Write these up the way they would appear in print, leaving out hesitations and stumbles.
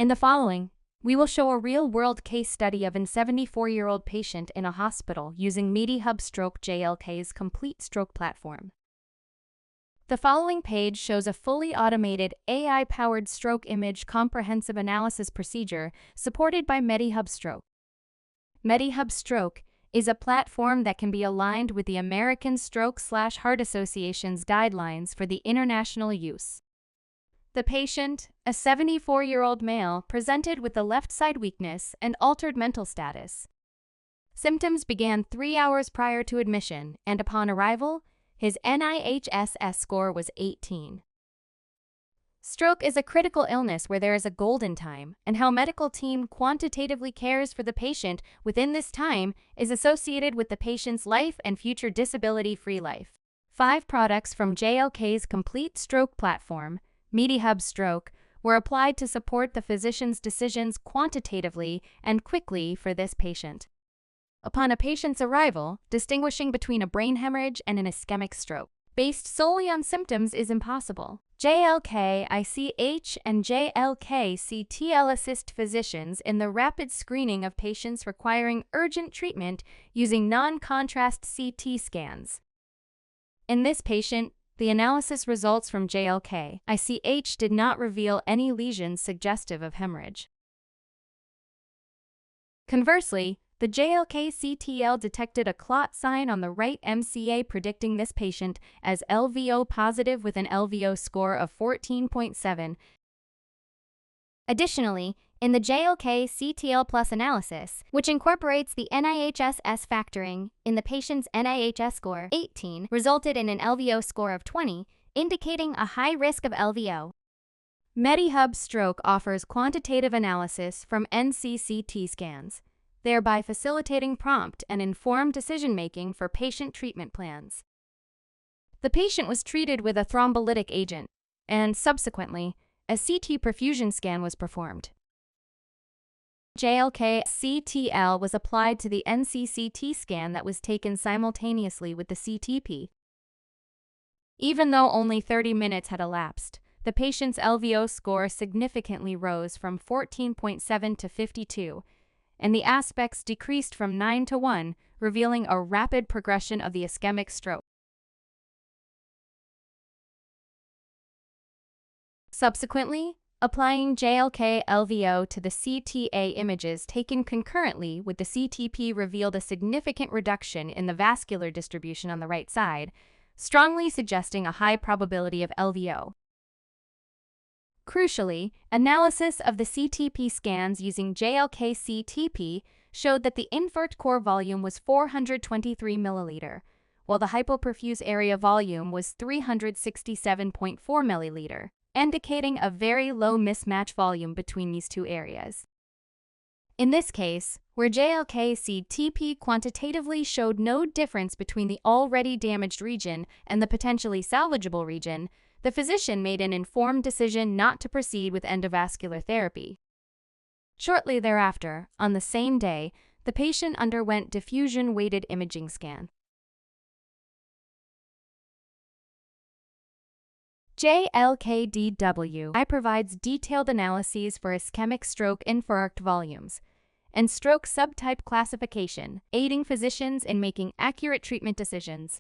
In the following, we will show a real-world case study of a 74-year-old patient in a hospital using MEDIHUB Stroke JLK's complete stroke platform. The following page shows a fully automated AI-powered stroke image comprehensive analysis procedure supported by MEDIHUB Stroke. MEDIHUB Stroke is a platform that can be aligned with the American Stroke/Heart Association's guidelines for the international use. The patient, a 74-year-old male, presented with the left side weakness and altered mental status. Symptoms began 3 hours prior to admission, and upon arrival, his NIHSS score was 18. Stroke is a critical illness where there is a golden time, and how medical team quantitatively cares for the patient within this time is associated with the patient's life and future disability-free life. 5 products from JLK's complete stroke platform, MEDIHUB Stroke, were applied to support the physician's decisions quantitatively and quickly for this patient. Upon a patient's arrival, distinguishing between a brain hemorrhage and an ischemic stroke, based solely on symptoms, is impossible. JLK-ICH and JLK-CTL assist physicians in the rapid screening of patients requiring urgent treatment using non-contrast CT scans. In this patient, the analysis results from JLK-ICH did not reveal any lesions suggestive of hemorrhage. Conversely, the JLK-CTL detected a clot sign on the right MCA, predicting this patient as LVO positive with an LVO score of 14.7. Additionally, in the JLK-CTL Plus analysis, which incorporates the NIHSS factoring in the patient's NIHSS score, 18 resulted in an LVO score of 20, indicating a high risk of LVO. MEDIHUB Stroke offers quantitative analysis from NCCT scans, thereby facilitating prompt and informed decision-making for patient treatment plans. The patient was treated with a thrombolytic agent, and subsequently, a CT perfusion scan was performed. JLK-CTL was applied to the NCCT scan that was taken simultaneously with the CTP. Even though only 30 minutes had elapsed, the patient's LVO score significantly rose from 14.7 to 52, and the aspects decreased from 9 to 1, revealing a rapid progression of the ischemic stroke. Subsequently, applying JLK-LVO to the CTA images taken concurrently with the CTP revealed a significant reduction in the vascular distribution on the right side, strongly suggesting a high probability of LVO. Crucially, analysis of the CTP scans using JLK-CTP showed that the infarct core volume was 423 milliliter, while the hypoperfuse area volume was 367.4 milliliter, indicating a very low mismatch volume between these two areas. In this case, where JLK-CTP quantitatively showed no difference between the already damaged region and the potentially salvageable region, the physician made an informed decision not to proceed with endovascular therapy. Shortly thereafter, on the same day, the patient underwent diffusion-weighted imaging scan. JLK-DWI provides detailed analyses for ischemic stroke infarct volumes and stroke subtype classification, aiding physicians in making accurate treatment decisions.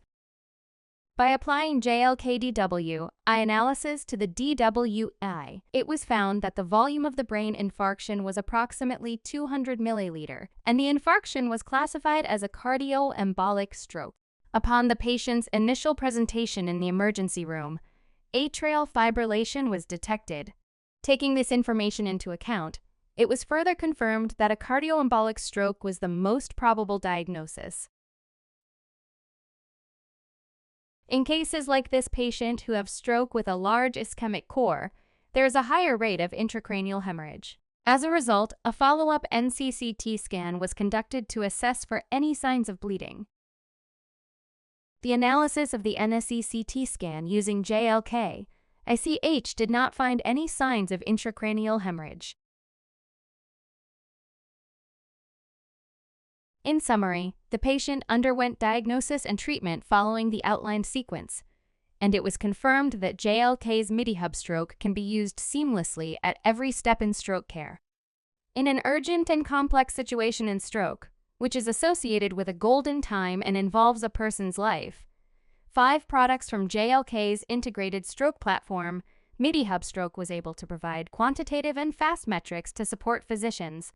By applying JLK-DWI analysis to the DWI, it was found that the volume of the brain infarction was approximately 200 milliliter, and the infarction was classified as a cardioembolic stroke. Upon the patient's initial presentation in the emergency room, atrial fibrillation was detected. Taking this information into account, it was further confirmed that a cardioembolic stroke was the most probable diagnosis. In cases like this patient who have stroke with a large ischemic core, there is a higher rate of intracranial hemorrhage. As a result, a follow-up NCCT scan was conducted to assess for any signs of bleeding. The analysis of the NCCT scan using JLK-ICH did not find any signs of intracranial hemorrhage. In summary, the patient underwent diagnosis and treatment following the outlined sequence. and it was confirmed that JLK's MEDIHUB Stroke can be used seamlessly at every step in stroke care. In an urgent and complex situation in stroke, which is associated with a golden time and involves a person's life, 5 products from JLK's integrated stroke platform, MEDIHUB Stroke was able to provide quantitative and fast metrics to support physicians,